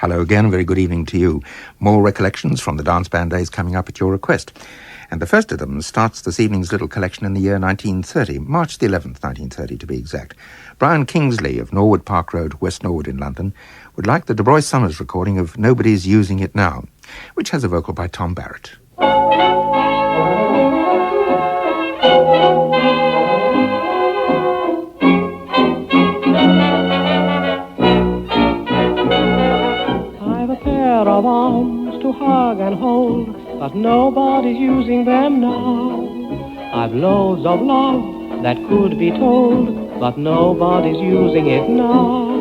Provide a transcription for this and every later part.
Hello again, very good evening to you. More recollections from the dance band days coming up at your request. And the first of them starts this evening's little collection in the year 1930, March the 11th, 1930 to be exact. Brian Kingsley of Norwood Park Road, West Norwood in London, would like the Debroy Summers recording of Nobody's Using It Now, which has a vocal by Tom Barrett. Of arms to hug and hold, but nobody's using them now. I've loads of love that could be told, but nobody's using it now.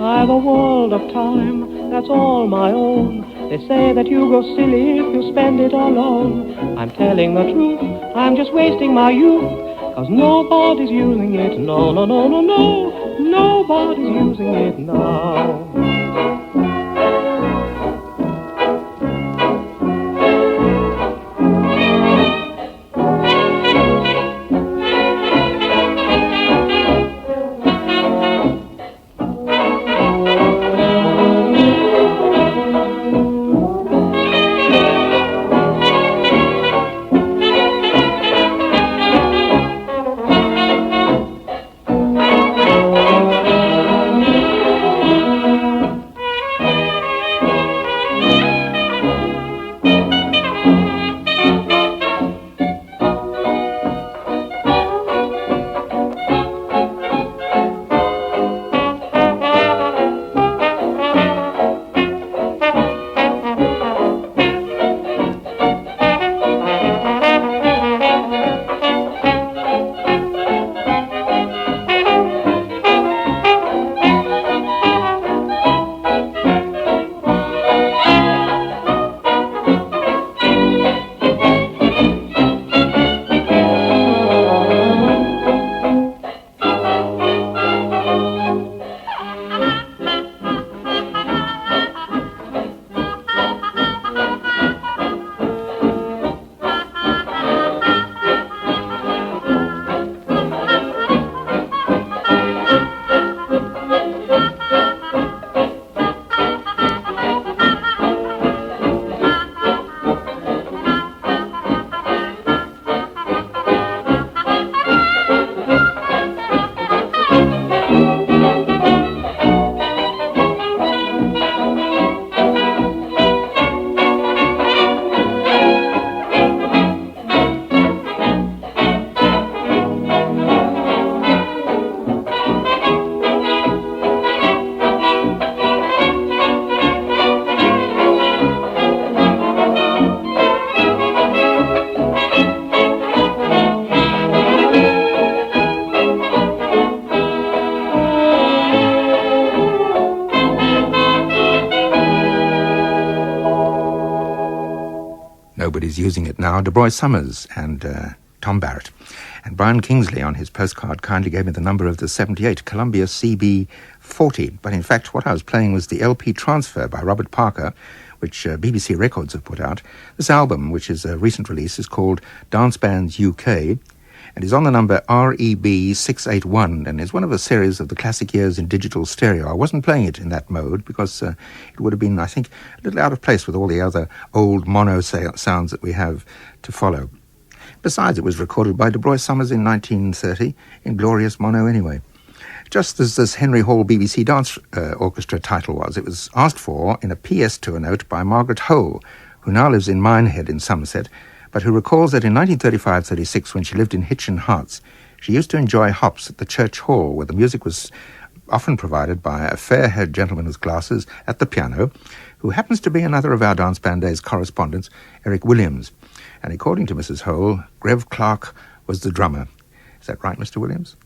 I've a world of time that's all my own. They say that you go silly if you spend it alone. I'm telling the truth, I'm just wasting my youth, 'cause nobody's using it. No, no, no, no, no, nobody's using it now. Nobody's Using It Now, Debroy Summers and Tom Barrett. And Brian Kingsley on his postcard kindly gave me the number of the 78 Columbia CB40. But in fact, what I was playing was the LP Transfer by Robert Parker, which BBC Records have put out. This album, which is a recent release, is called Dance Bands UK and is on the number REB681 and is one of a series of the classic years in digital stereo. I wasn't playing it in that mode because it would have been, I think, a little out of place with all the other old mono sounds that we have to follow. Besides, it was recorded by Debroy Summers in 1930 in glorious mono anyway. Just as this Henry Hall BBC Dance Orchestra title was, it was asked for in a PS to a note by Margaret Hole, who now lives in Minehead in Somerset, but who recalls that in 1935-36, when she lived in Hitchin Hearts, she used to enjoy hops at the church hall, where the music was often provided by a fair-haired gentleman with glasses at the piano, who happens to be another of our Dance Band Days correspondents, Eric Williams. And according to Mrs. Hole, Grev Clark was the drummer. Is that right, Mr. Williams?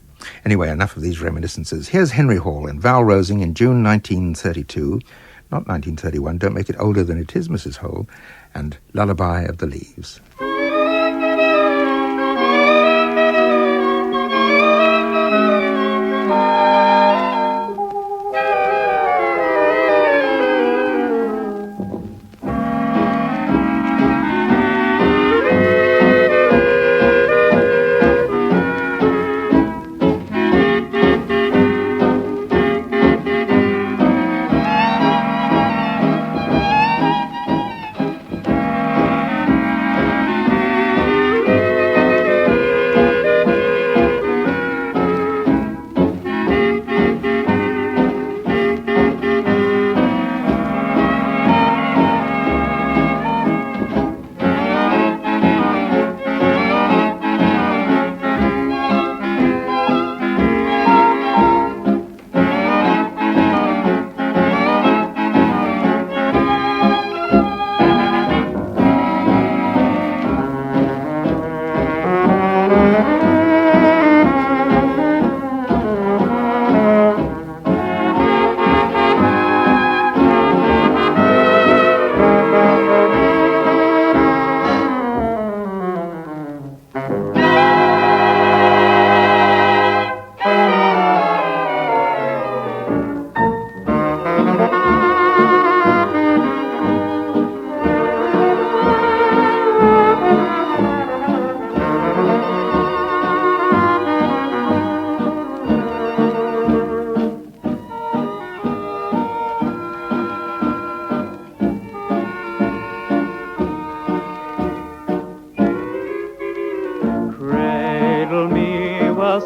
Anyway, enough of these reminiscences. Here's Henry Hall and Val Rosing in June 1932, not 1931, don't make it older than it is, Mrs. Hole, and Lullaby of the Leaves.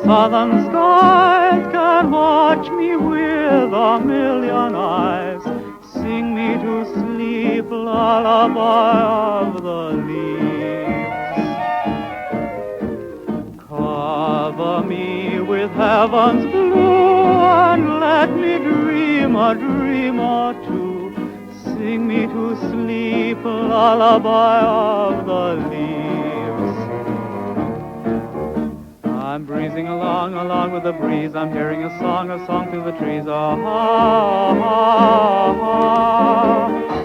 southern skies can watch me with a million eyes. Sing me to sleep, lullaby of the leaves. Cover me with heaven's blue and let me dream a dream or two. Sing me to sleep, lullaby of the leaves. I'm breezing along with the breeze. I'm hearing a song through the trees. Ah,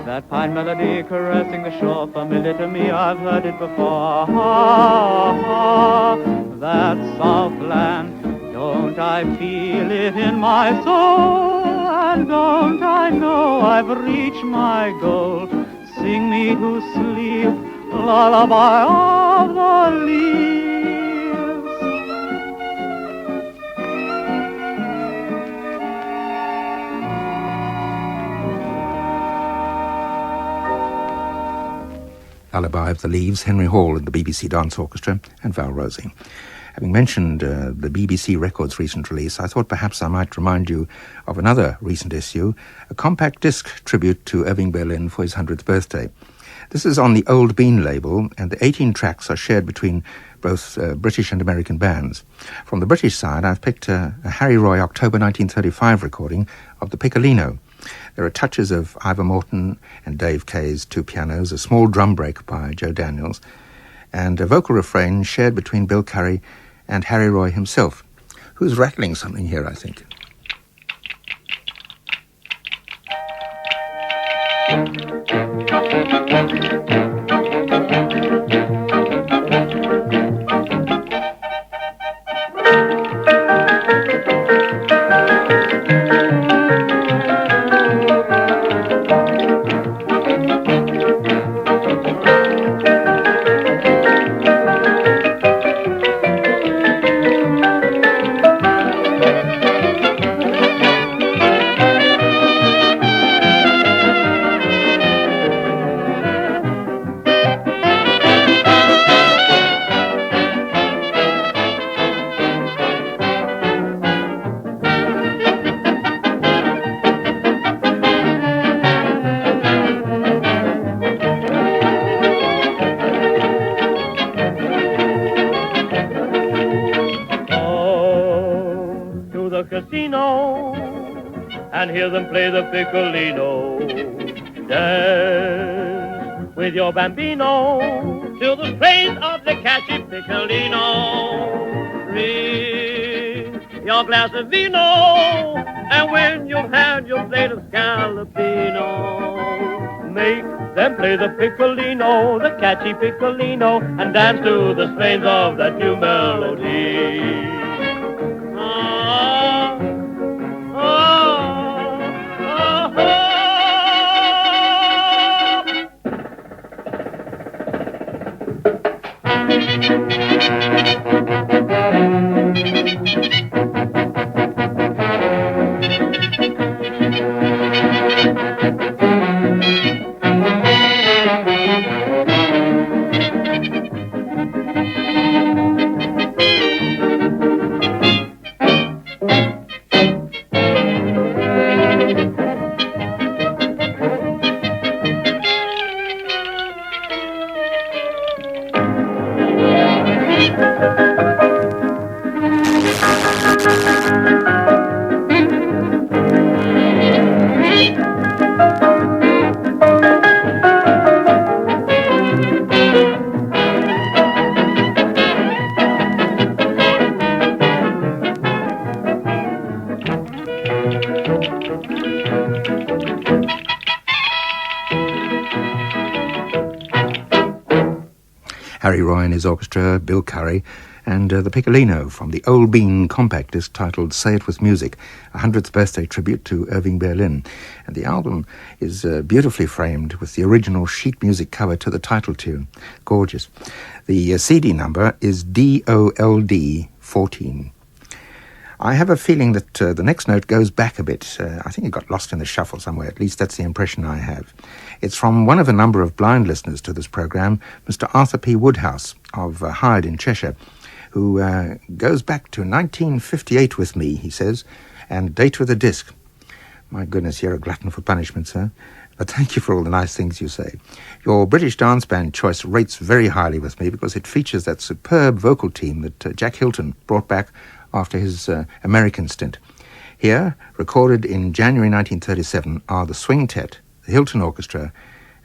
that pine melody caressing the shore, familiar to me, I've heard it before. Ah, that Southland, don't I feel it in my soul? And don't I know I've reached my goal? Sing me to sleep, lullaby of the leaves. Lullaby of the Leaves, Henry Hall and the BBC Dance Orchestra, and Val Rosie. Having mentioned the BBC Records recent release, I thought perhaps I might remind you of another recent issue, a compact disc tribute to Irving Berlin for his 100th birthday. This is on the Old Bean label, and the 18 tracks are shared between both British and American bands. From the British side, I've picked a Harry Roy October 1935 recording of the Piccolino. There are touches of Ivor Morton and Dave Kaye's two pianos, a small drum break by Joe Daniels, and a vocal refrain shared between Bill Curry and Harry Roy himself, who's rattling something here, I think. And hear them play the Piccolino. Dance with your bambino till the strains of the catchy Piccolino. Drink your glass of vino, and when you've had your plate of scallopino, make them play the Piccolino, the catchy Piccolino, and dance to the strains of that new melody. Harry Roy and his orchestra, Bill Curry, and the Piccolino from the Old Bean compact disc titled Say It With Music, a 100th birthday tribute to Irving Berlin. And the album is beautifully framed with the original sheet music cover to the title tune. Gorgeous. The CD number is DOLD 14. I have a feeling that the next note goes back a bit. I think it got lost in the shuffle somewhere. At least that's the impression I have. It's from one of a number of blind listeners to this program, Mr. Arthur P. Woodhouse of Hyde in Cheshire, who goes back to 1958 with me, he says, and date with a disc. My goodness, you're a glutton for punishment, sir. But thank you for all the nice things you say. Your British dance band choice rates very highly with me because it features that superb vocal team that Jack Hylton brought back after his American stint. Here, recorded in January 1937, are the Swing Tet, the Hylton Orchestra,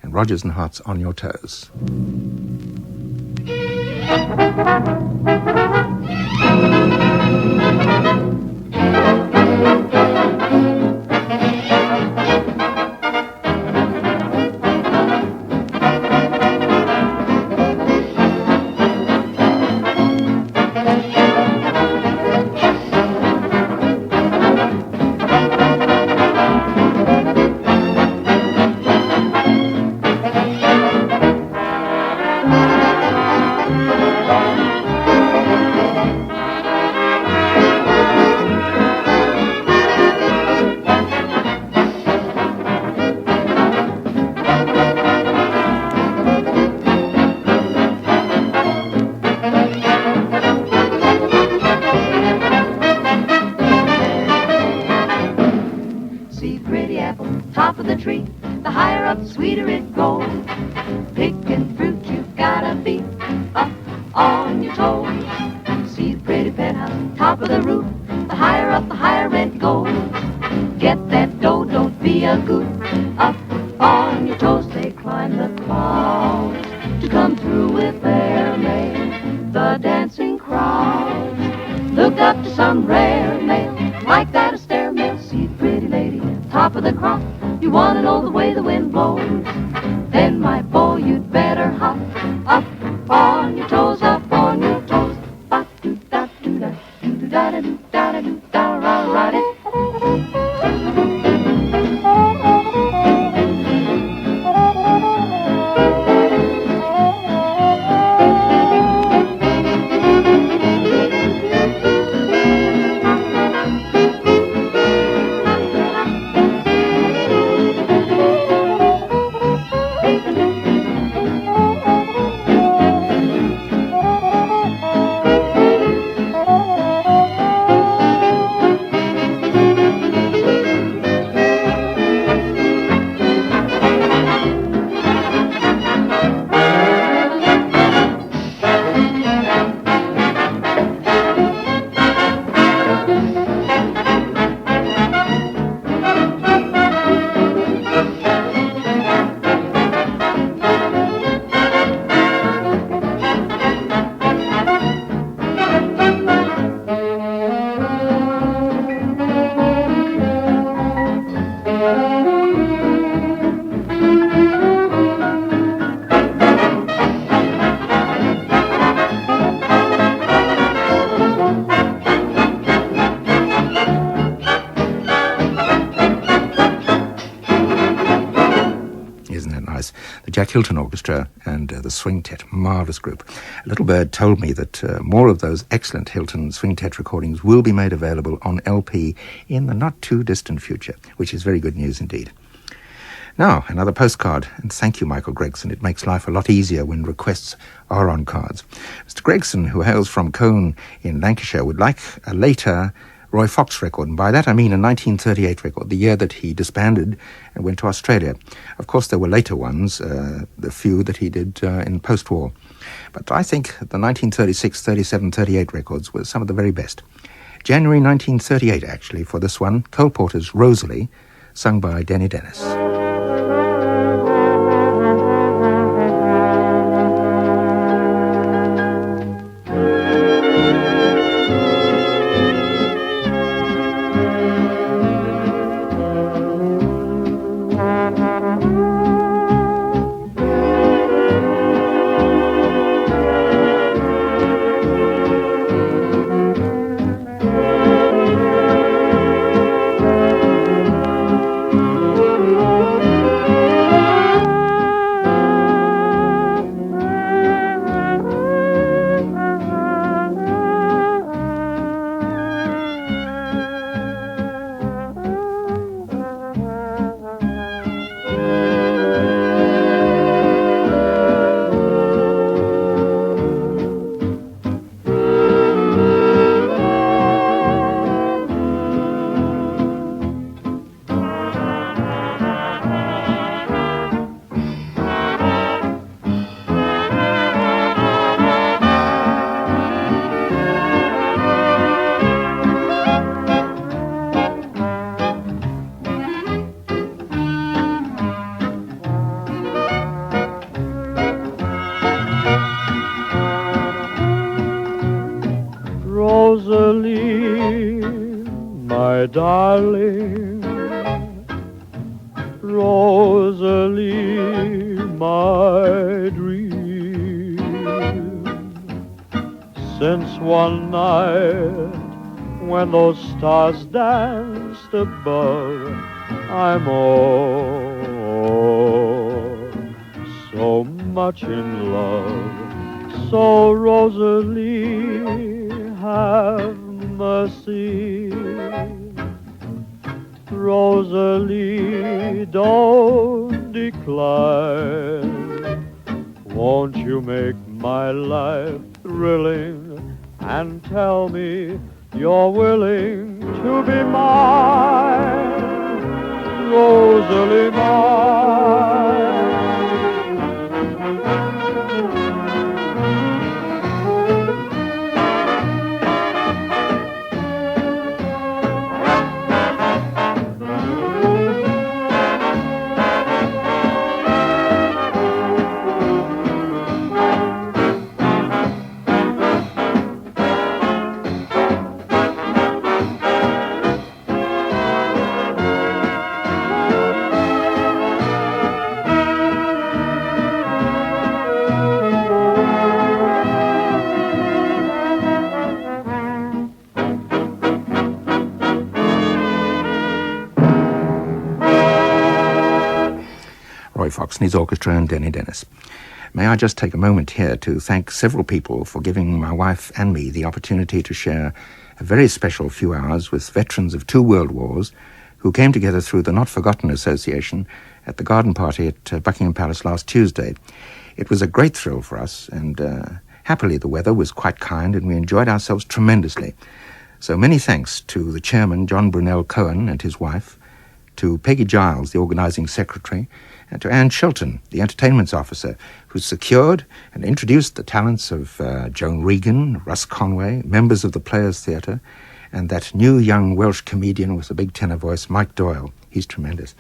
and Rodgers and Hart's On Your Toes. Top of the tree, the higher up, the sweeter it goes. Picking fruit, you've gotta be up on your toes. See the pretty penthouse, top of the roof, the higher up, the higher it goes. Get that dough, don't be a goot. Up on your toes, they climb the clouds to come through with their mail. The dancing crowd look up to some rare mail, like that a stair mail. See the pretty lady, top of the crop. You want to know the way the wind blows? Then, my boy, you'd better hop up on your toes, up on your toes. Ba-do-da-do-da-do-da-do-da-da-do-da-ra-ra-it. Jack Hylton Orchestra and the Swing Tet, marvellous group. Little Bird told me that more of those excellent Hylton Swing Tet recordings will be made available on LP in the not-too-distant future, which is very good news indeed. Now, another postcard, and thank you, Michael Gregson. It makes life a lot easier when requests are on cards. Mr. Gregson, who hails from Colne in Lancashire, would like a later Roy Fox record, and by that I mean a 1938 record, the year that he disbanded and went to Australia. Of course, there were later ones, the few that he did in post-war. But I think the 1936, 37, 38 records were some of the very best. January 1938, actually, for this one, Cole Porter's Rosalie, sung by Denny Dennis. since one night when those stars danced above, I'm so much in love. So Rosalie, have mercy. Rosalie, don't decline. Won't you make my life thrilling and tell me you're willing to be mine, Rosalie mine. Roy Fox and his orchestra and Denny Dennis. May I just take a moment here to thank several people for giving my wife and me the opportunity to share a very special few hours with veterans of 2 world wars who came together through the Not Forgotten Association at the garden party at Buckingham Palace last Tuesday. It was a great thrill for us, and happily the weather was quite kind and we enjoyed ourselves tremendously. So many thanks to the chairman, John Brunel Cohen, and his wife, to Peggy Giles, the organising secretary, and to Anne Shelton, the entertainments officer, who secured and introduced the talents of Joan Regan, Russ Conway, members of the Players Theatre, and that new young Welsh comedian with a big tenor voice, Mike Doyle. He's tremendous.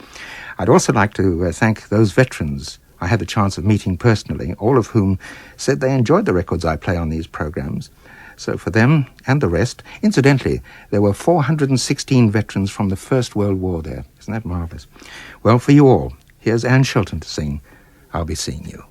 I'd also like to thank those veterans I had the chance of meeting personally, all of whom said they enjoyed the records I play on these programs. So for them and the rest, incidentally, there were 416 veterans from the First World War there. Isn't that marvellous? Well, for you all, here's Anne Shelton to sing I'll Be Seeing You.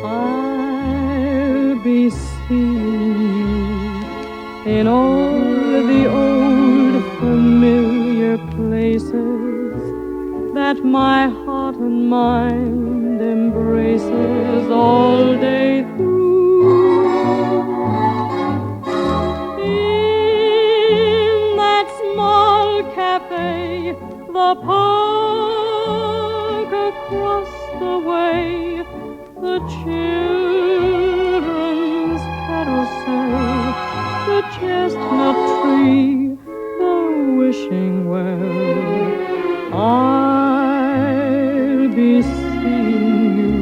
I'll be seeing you in all the old familiar places that my heart and mind embraces all day through. In that small cafe, the park across the way, the children's carousel, the chestnut tree, the wishing well. I'll be seeing you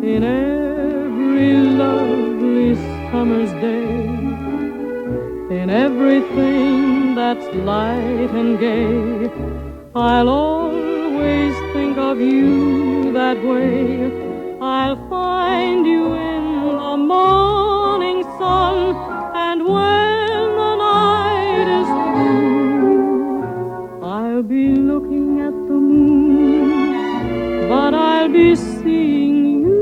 in every lovely summer's day, in everything that's light and gay. I'll always think of you that way. I'll find you in the morning sun, and when the night is through, I'll be looking at the moon, but I'll be seeing you.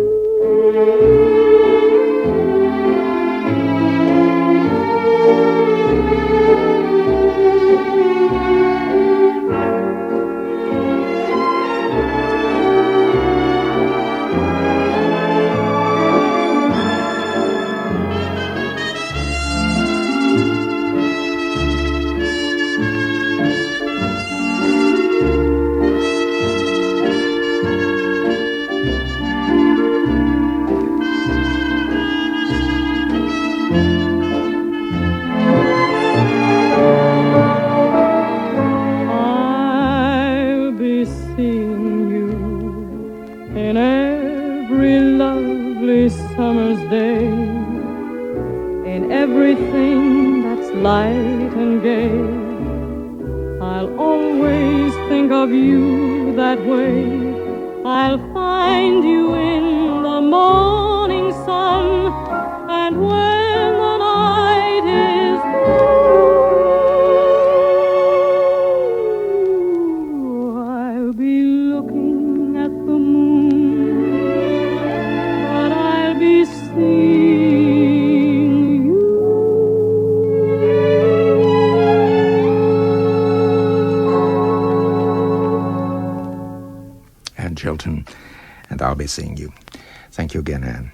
Summer's day, in everything that's light and gay. I'll always think of you that way. I'll find you in the morning sun, and when the night is and I'll be seeing you. Thank you again, Anne.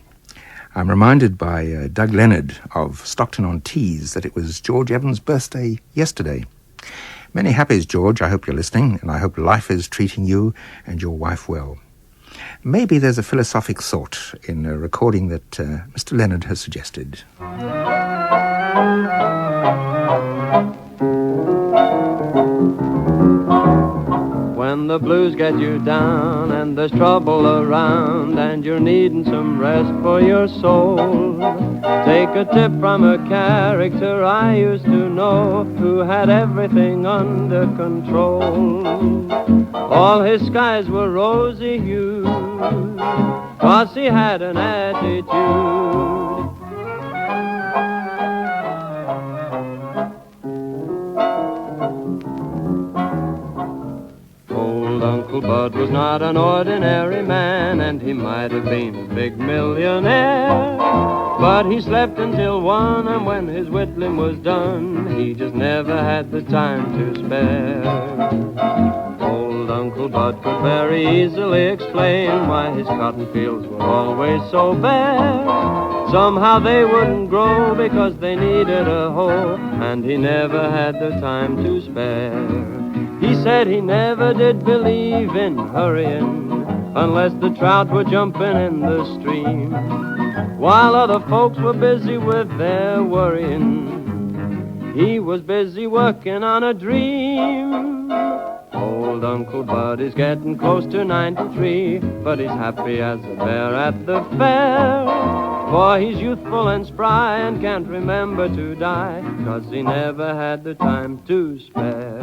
I'm reminded by Doug Leonard of Stockton-on-Tees that it was George Evans' birthday yesterday. Many happies, George. I hope you're listening, and I hope life is treating you and your wife well. Maybe there's a philosophic thought in a recording that Mr. Leonard has suggested. When the blues get you down and there's trouble around and you're needing some rest for your soul, take a tip from a character I used to know who had everything under control. All his skies were rosy hued, 'cause he had an attitude. Uncle Bud was not an ordinary man, and he might have been a big millionaire, but he slept until 1, and when his whittling was done, he just never had the time to spare. Old Uncle Bud could very easily explain why his cotton fields were always so bare. Somehow they wouldn't grow because they needed a hoe, and he never had the time to spare. He said he never did believe in hurrying unless the trout were jumping in the stream, while other folks were busy with their worrying. He was busy working on a dream. Old Uncle Bud is getting close to 93, but he's happy as a bear at the fair, for he's youthful and spry and can't remember to die, 'cause he never had the time to spare.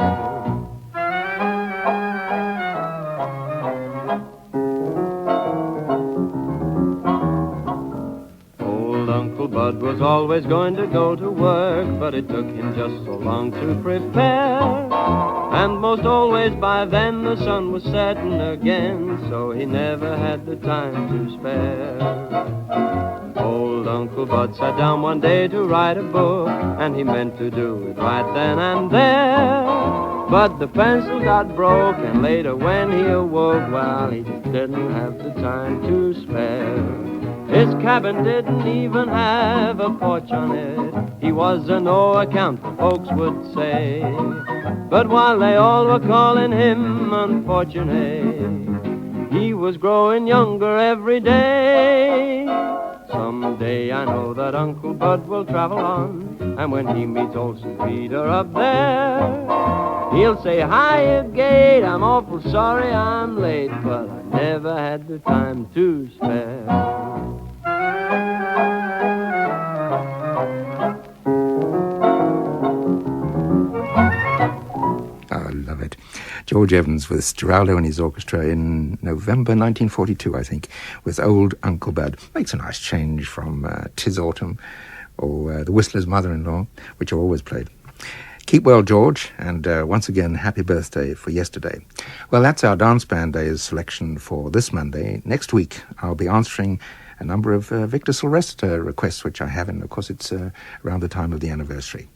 Uncle Bud was always going to go to work, but it took him just so long to prepare, and most always by then the sun was setting again, so he never had the time to spare. Old Uncle Bud sat down one day to write a book, and he meant to do it right then and there, but the pencil got broke, and later when he awoke, well, he just didn't have the time to spare. His cabin didn't even have a porch on it. He was a no account, the folks would say. But while they all were calling him unfortunate, he was growing younger every day. Someday I know that Uncle Bud will travel on, and when he meets old St. Peter up there, he'll say, "Hiya, Gate, I'm awful sorry I'm late, but I never had the time to spare." I love it. George Evans with Geraldo and his orchestra in November 1942, I think, with Old Uncle Bud. Makes a nice change from 'Tis Autumn or The Whistler's Mother-in-Law, which are always played. Keep well, George, and once again, happy birthday for yesterday. Well, that's our Dance Band Days selection for this Monday. Next week, I'll be answering a number of Victor Silvestre requests, which I have, and of course it's around the time of the anniversary.